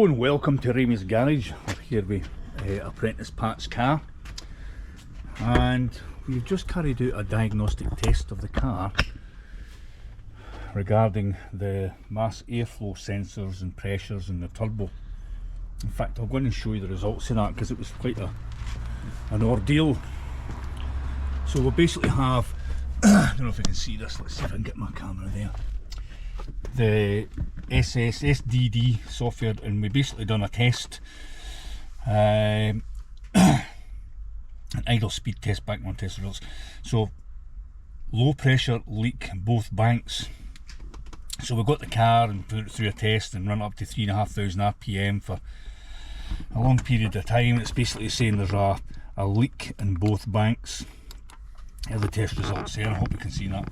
Hello and welcome to Raymies Garage. We're here with Apprentice Pats car, and we've just carried out a diagnostic test of the car regarding the mass airflow sensors and pressures in the turbo. In fact, I'll go in and show you the results of that because it was quite an ordeal. So we'll basically have, I don't know if you can see this, let's see if I can get my camera there, the SDD software, and we basically done a test, an idle speed test, back on test results. So low pressure leak in both banks. So we got the car and put it through a test and run up to 3,500 RPM for a long period of time. It's basically saying there's a leak in both banks. Here are the test results there, I hope you can see that.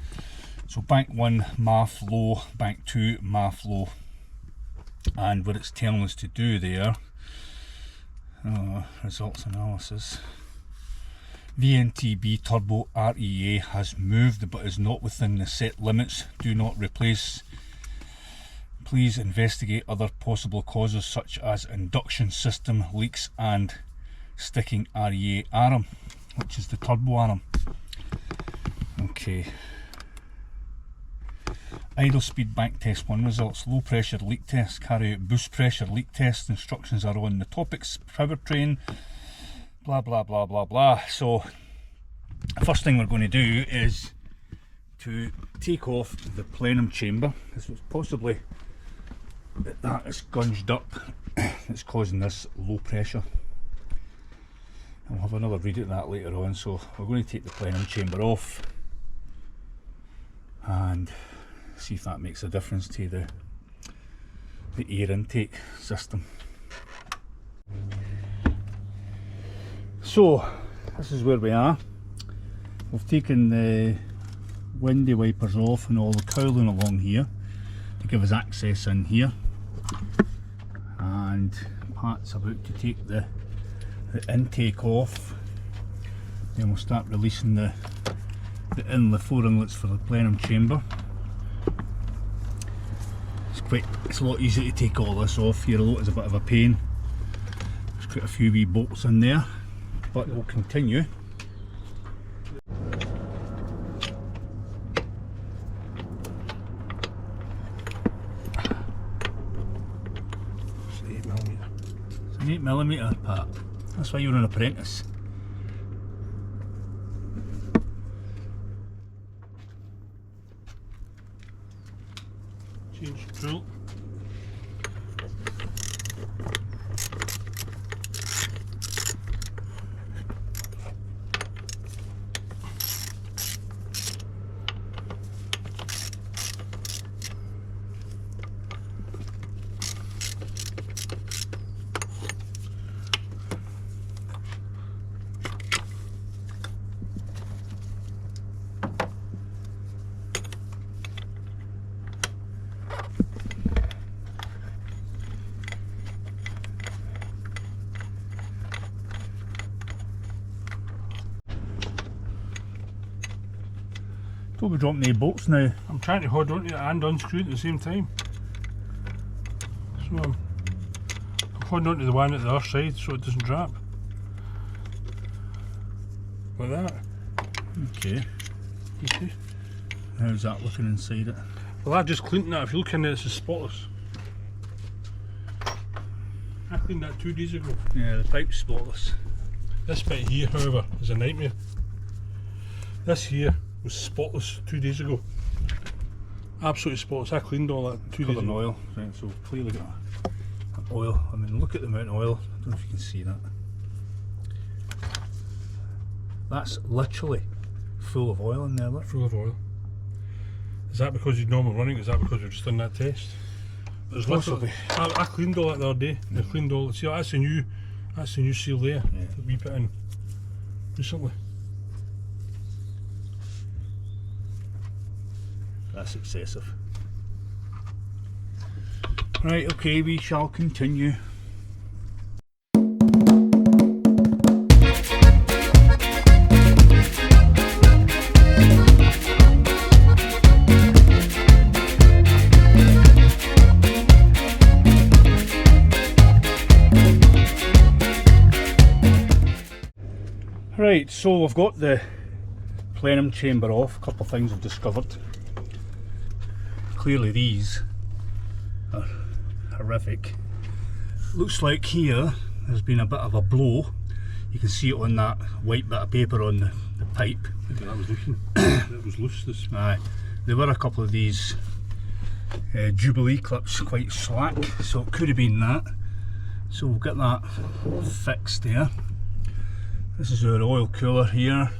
So bank 1 MAF low, bank 2 MAF low, and what it's telling us to do there, results analysis, VNTB turbo REA has moved but is not within the set limits, do not replace. Please investigate other possible causes such as induction system leaks and sticking REA arm, which is the turbo arm. Okay. Idle speed bank test 1 results. Low pressure leak test. Carry out boost pressure leak test. Instructions are on the topics, powertrain, blah blah blah blah blah. So first thing we're going to do is to take off the plenum chamber. This was possibly that is gunged up. It's causing this low pressure. I'll have another read at that later on. So we're going to take the plenum chamber off and see if that makes a difference to the air intake system. So this is where we are. We've taken the windy wipers off and all the cowling along here to give us access in here, and Pat's about to take the intake off. Then we'll start releasing the 4 inlets for the plenum chamber. It's a lot easier to take all this off here, although it's a bit of a pain. There's quite a few wee bolts in there, but we'll continue. It's an 8mm. It's an 8mm, Pat. That's why you're an apprentice. Change spool. Don't be dropping any bolts now. I'm trying to hold on to it and unscrew it at the same time. So I'm holding on to the one at the other side so it doesn't drop. Like that. Okay. You see? How's that looking inside it? Well, I just cleaned that. If you look in there, it's spotless. I cleaned that 2 days ago. Yeah, the pipe's spotless. This bit here, however, is a nightmare. This here was spotless 2 days ago. Absolutely spotless. I cleaned all that 2 days ago. Oil, right, so clearly got oil. I mean, look at the amount of oil. I don't know if you can see that. That's literally full of oil in there. Look. Full of oil. Is that because you're normal running? Is that because we've just done that test? There's Possibly. I cleaned all that the other day. I cleaned all. See, that's the new seal there that we put in recently. That's excessive. Right, okay, we shall continue. Right, so we've got the plenum chamber off. A couple of things I've discovered. Clearly these are horrific. Looks like here there's been a bit of a blow. You can see it on that white bit of paper on the pipe. I think that was leaking. It was loose. This. Aye, there were a couple of these Jubilee clips quite slack, so it could have been that. So we'll get that fixed there. This is our oil cooler here,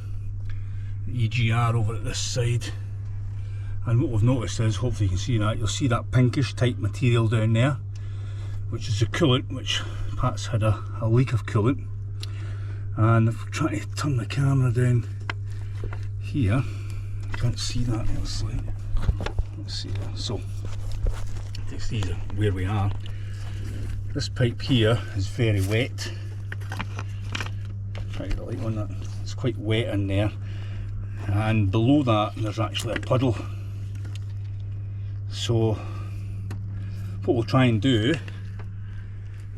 EGR over at this side, and what we've noticed is, hopefully you can see that, you'll see that pinkish type material down there, which is the coolant, which Pat's had a leak of coolant. And if we're trying to turn the camera down here, you can't see that, let's see that. So this is where we are. This pipe here is very wet. Try to get the light on that. It's quite wet in there, and below that there's actually a puddle. So what we'll try and do,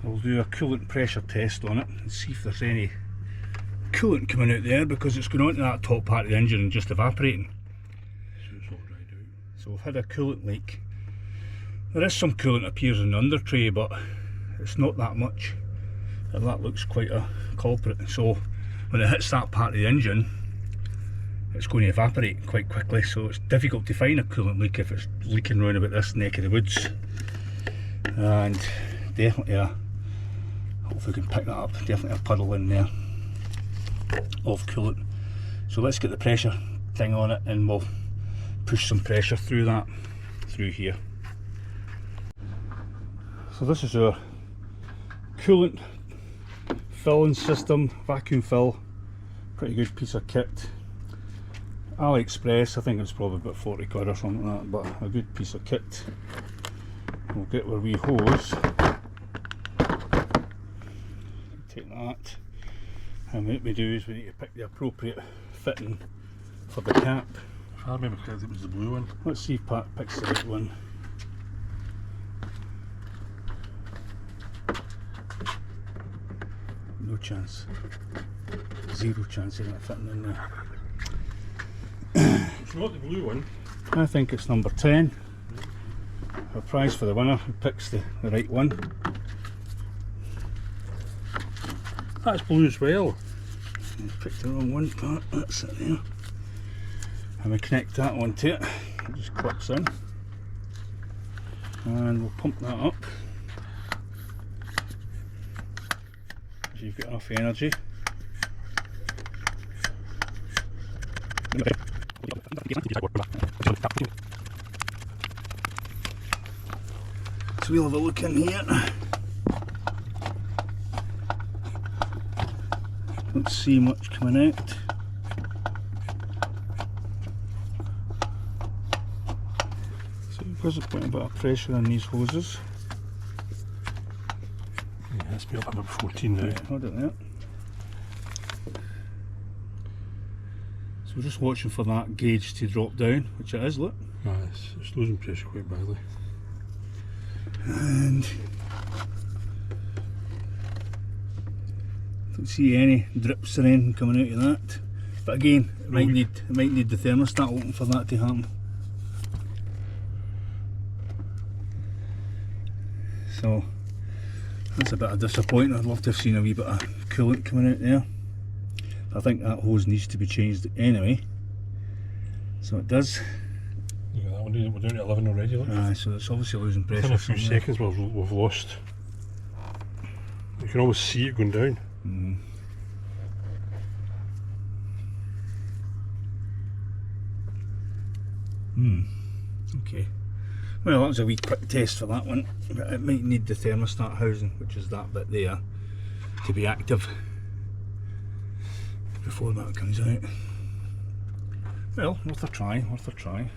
we'll do a coolant pressure test on it and see if there's any coolant coming out there, because it's going onto that top part of the engine and just evaporating. So it's all dried out. So we've had a coolant leak. There is some coolant appears in the under tray, but it's not that much, and that looks quite a culprit. So when it hits that part of the engine, it's going to evaporate quite quickly, so it's difficult to find a coolant leak if it's leaking round about this neck of the woods. And definitely hopefully we can pick that up, definitely a puddle in there of coolant. So let's get the pressure thing on it and we'll push some pressure through that, through here. So this is our coolant filling system, vacuum fill, pretty good piece of kit. AliExpress, I think it's probably about 40 quid or something like that, but a good piece of kit. We'll get our wee hose, take that, and what we do is we need to pick the appropriate fitting for the cap. If I remember correctly, it was the blue one. Let's see if Pat picks the right one. No chance. Zero chance of that fitting in there. It's not the blue one. I think it's number 10. A prize for the winner who picks the right one. That's blue as well. I picked the wrong one, Pat. That's it there. And we connect that onto it. It just clips in. And we'll pump that up. So you've got enough energy. So we'll have a look in here. Don't see much coming out. So because it's putting a bit of pressure on these hoses. Yeah, it's been up about 14 now. Right, hold it there. So we're just watching for that gauge to drop down, which it is, look. It's losing pressure quite badly. And don't see any drips or anything coming out of that. But again, it might need the thermostat open for that to happen. So that's a bit of disappointing. I'd love to have seen a wee bit of coolant coming out there. I think that hose needs to be changed anyway. So it does. Look at that one, we're down to 11 already. Look. So it's obviously losing pressure. In a few somewhere. seconds we've lost. You can almost see it going down. Okay. Well, that was a wee quick test for that one. But it might need the thermostat housing, which is that bit there, to be active before that comes out. Well, worth a try, worth a try.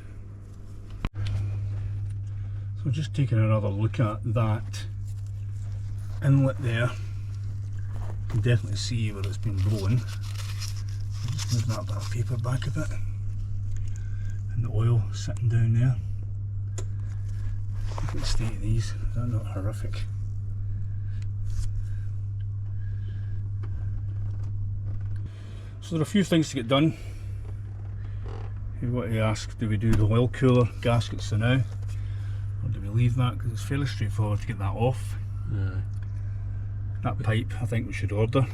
So just taking another look at that inlet there. You can definitely see where it's been blowing. I'll just move that bit of paper back a bit. And the oil sitting down there. Look at the state of these, is that not horrific? So there are a few things to get done. You want to ask, do we do the oil cooler gaskets for now? Or do we leave that, because it's fairly straightforward to get that off. Yeah. That pipe I think we should order.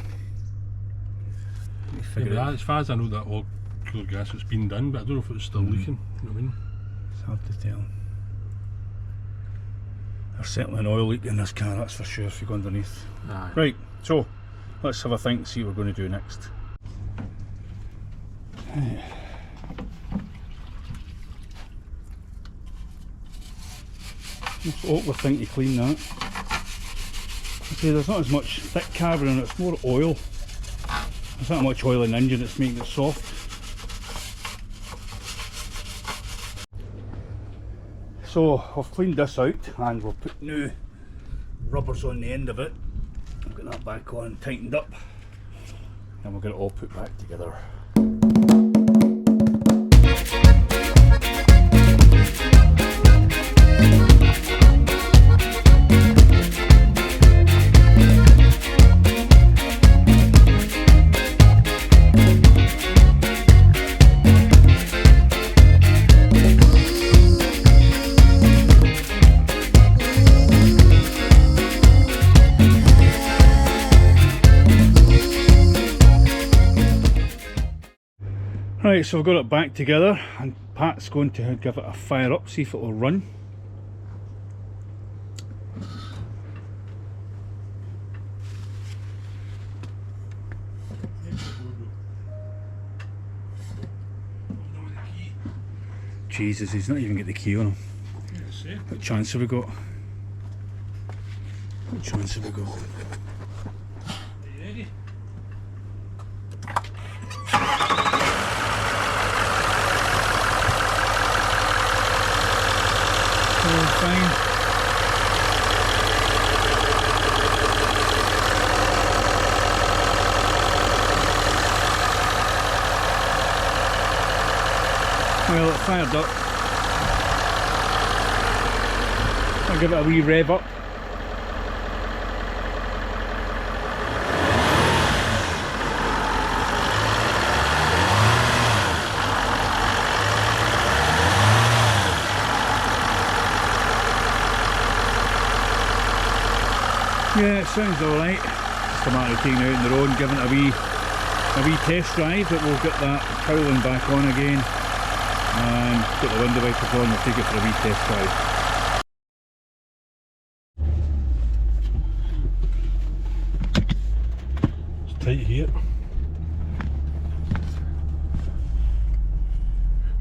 Yeah, as far as I know, that oil cooler gasket's been done, but I don't know if it's still leaking. You know what I mean? It's hard to tell. There's certainly an oil leak in this car, that's for sure, if you go underneath. Aye. Right, so let's have a think, see what we're going to do next. It's awkward thing to clean that. Okay, there's not as much thick carbon in it, it's more oil. There's not much oil in the engine, it's making it soft. So I've cleaned this out and we'll put new rubbers on the end of it. I'll get that back on, tightened up, and we'll get it all put back together. Right, so we've got it back together and Pat's going to give it a fire up, see if it will run. Jesus, he's not even got the key on him. What chance have we got? What chance have we got? Are you ready? Fine. Well, it fired up. I'll give it a wee rev up. Yeah, it sounds alright. Just a matter of taking it out on the road and giving it a wee test drive, but we'll get that cowling back on again and put the window wipers on and we'll take it for a wee test drive. It's tight here.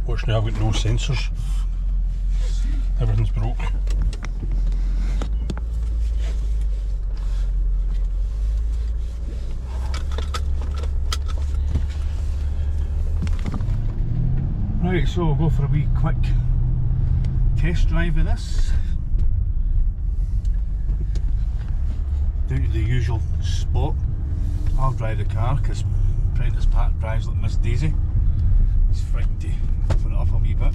Watch now, I've got no sensors. Everything's broke. Right, so we'll go for a wee quick test drive of this. Down to the usual spot. I'll drive the car because Apprentice Pat drives like Miss Daisy. He's frightened to open it up a wee bit.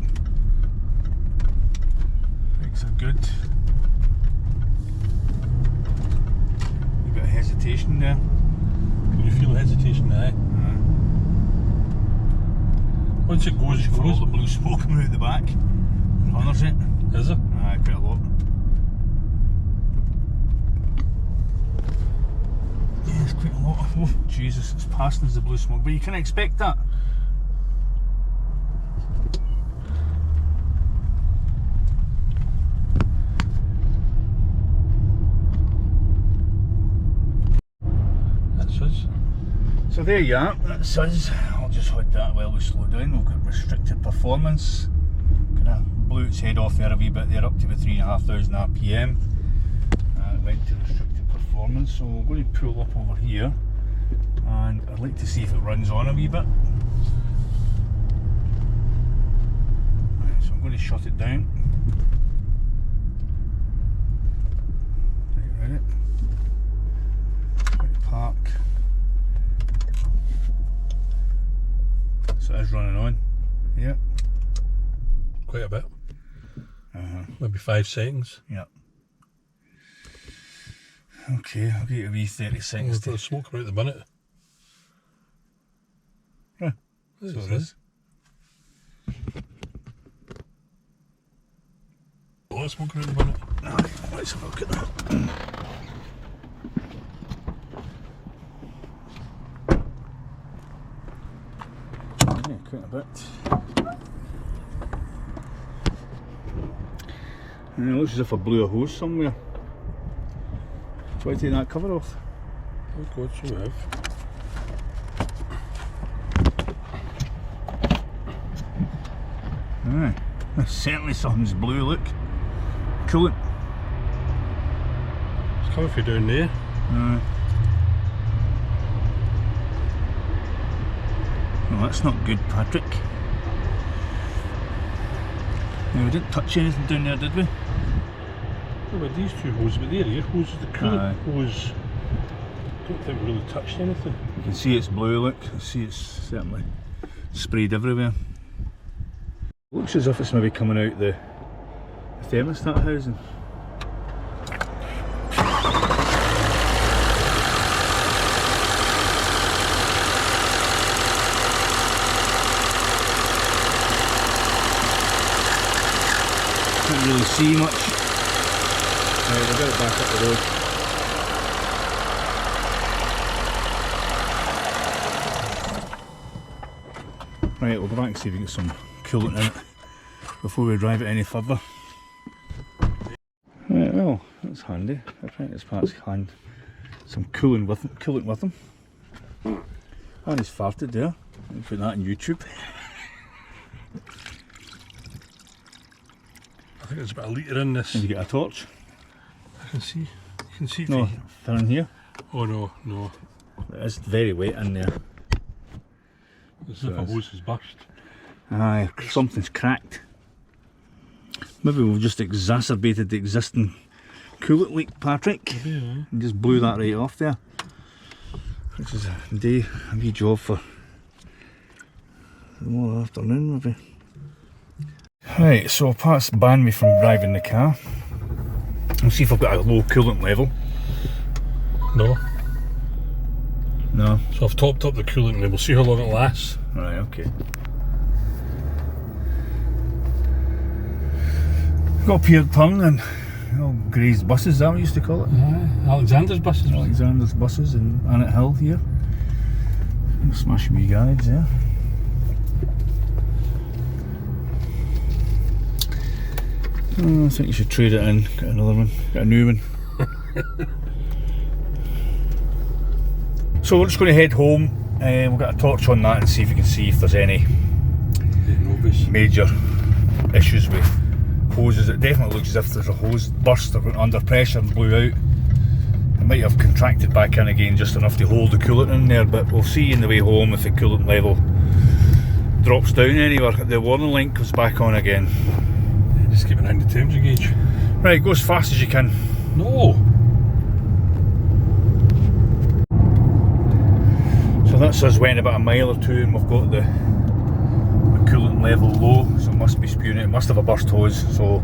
Brakes are good. A bit of hesitation there. Can you feel hesitation now? Once it goes, it For all goes. the blue smoke coming out the back. Honours it. Is it? Aye, quite a lot. Yeah, it's quite a lot. Oh, Jesus, it's passing as the blue smoke, but you can expect that. That's us. So there you are, that's us. I'll just hold that while we slow down. We've got restricted performance. Kind of blew its head off there a wee bit there, up to the 3,500 RPM. It went to restricted performance, so we're going to pull up over here and I'd like to see if it runs on a wee bit. Right, so I'm going to shut it down. Right, going to park. So it is running on. Yeah. Quite a bit. Maybe 5 seconds. Yeah. Okay, I'll give it a wee 30 seconds. There's smoke right at the minute. So it is. Oh, it's smoking around the minute. Let's have a look at that. Yeah, quite a bit. And it looks as if I blew a hose somewhere. Try to take that cover off. Oh God, so we have. Aye, there's certainly something's blue, look. Coolant. It's coming from down there. Aye. Well, that's not good, Patrick. Now, we didn't touch anything down there, did we? What about these two hoses? But they're air hoses, the coolant hose. I don't think we really touched anything. You can see it's blue, look. You can see it's certainly sprayed everywhere. Looks as if it's maybe coming out the thermostat housing. Can't really see much. Right, we'll get it back up the road. Right, we'll go back and see if we get some coolant in it before we drive it any further. Right, well, that's handy. Apprentice Pats had some coolant with them. And he's farted there. I'll put that on YouTube. I think there's about a litre in this. Have you got a torch? I can see. You can see it. No, they're in here. Oh no, no. It's very wet in there. As if a hose is burst. Aye, something's cracked. Maybe we've just exacerbated the existing coolant leak, Patrick. Yeah. And just blew that right off there. Which is a wee job for tomorrow afternoon, maybe. Right, so Pat's banned me from driving the car. I'll see if I've got a low coolant level. No. No. So I've topped up the coolant and we'll see how long it lasts. Right, okay. Got peered tongue and grazed buses, is that what we used to call it? Alexander's buses. Alexander's buses in Annett Hill here. Smashing wee garage there. Oh, I think you should trade it in, get another one, get a new one. So we're just going to head home and we'll get a torch on that and see if we can see if there's any major issues with hoses. It definitely looks as if there's a hose burst or went under pressure and blew out. It might have contracted back in again just enough to hold the coolant in there, but we'll see in the way home if the coolant level drops down anywhere. The warning light comes back on again. Just keep an eye on the temperature gauge. Right, go as fast as you can. No! So that's us went about a mile or two and we've got the coolant level low, so it must be spewing it. It must have a burst hose, so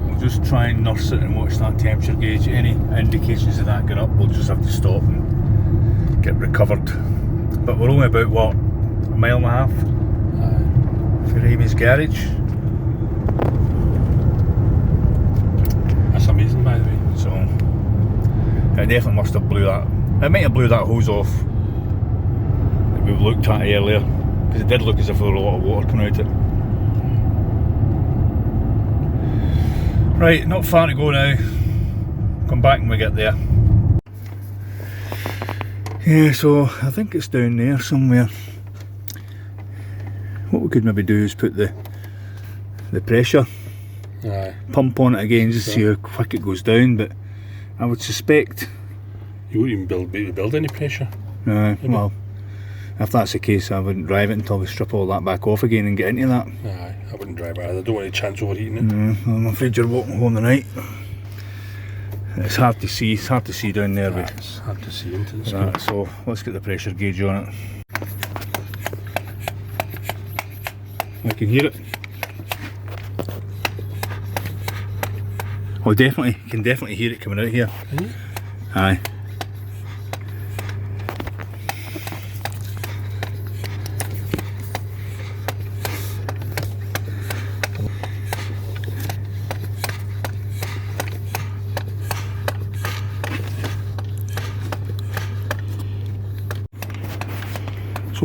we'll just try and nurse it and watch that temperature gauge. Any indications of that going up, we'll just have to stop and get recovered. But we're only about, what, a mile and a half for Raymies garage. That's amazing, by the way. So it definitely must have blew that. It might have blew that hose off that we looked at earlier, because it did look as if there were a lot of water coming out of it. Right, not far to go now. Come back when we get there. Yeah, so I think it's down there somewhere. What we could maybe do is put the pressure pump on it again, just to see how quick it goes down, but I would suspect you wouldn't even be able to build any pressure. Well, if that's the case, I wouldn't drive it until we strip all that back off again and get into that. Aye, I wouldn't drive it either. I don't want any chance overheating it. I'm afraid you're walking home tonight. It's hard to see. It's hard to see down there. It's hard to see into the Right, so let's get the pressure gauge on it. I can hear it. Oh, definitely. You can definitely hear it coming out here. Can you? Aye.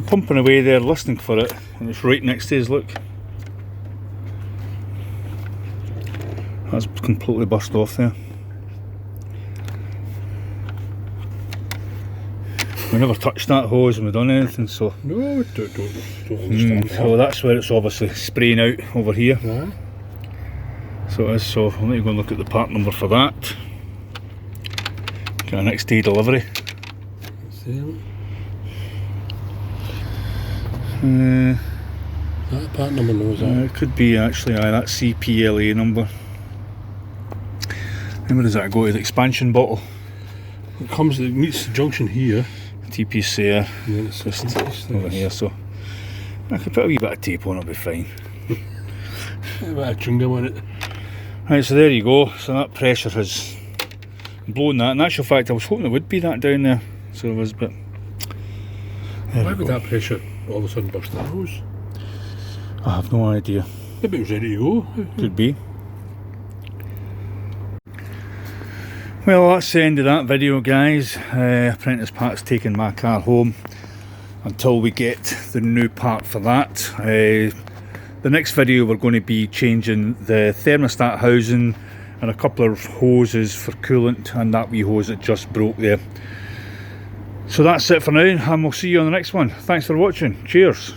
pumping away there listening for it, and it's right next to us, look. That's completely burst off there. We never touched that hose when we done anything, so... No, I don't understand So that's where it's obviously spraying out over here. Aye. So it is, so I'll need to go and look at the part number for that. Get a next day delivery. That part number knows that. It could be actually, that CPLA number. And where does that go to? The expansion bottle. It meets the junction here. TP's there. And then it's Just over here, so I could put a wee bit of tape on, it'll be fine. A bit of chewing gum on it. Right, so there you go. So that pressure has blown that. In actual fact, I was hoping it would be that down there. So it was, but Why would that pressure all of a sudden burst that hose? I have no idea. Maybe it was ready to go. Could be. Well, that's the end of that video, guys. Apprentice Pat's taking my car home until we get the new part for that. The next video we're going to be changing the thermostat housing and a couple of hoses for coolant and that wee hose that just broke there. So that's it for now, and we'll see you on the next one. Thanks for watching. Cheers.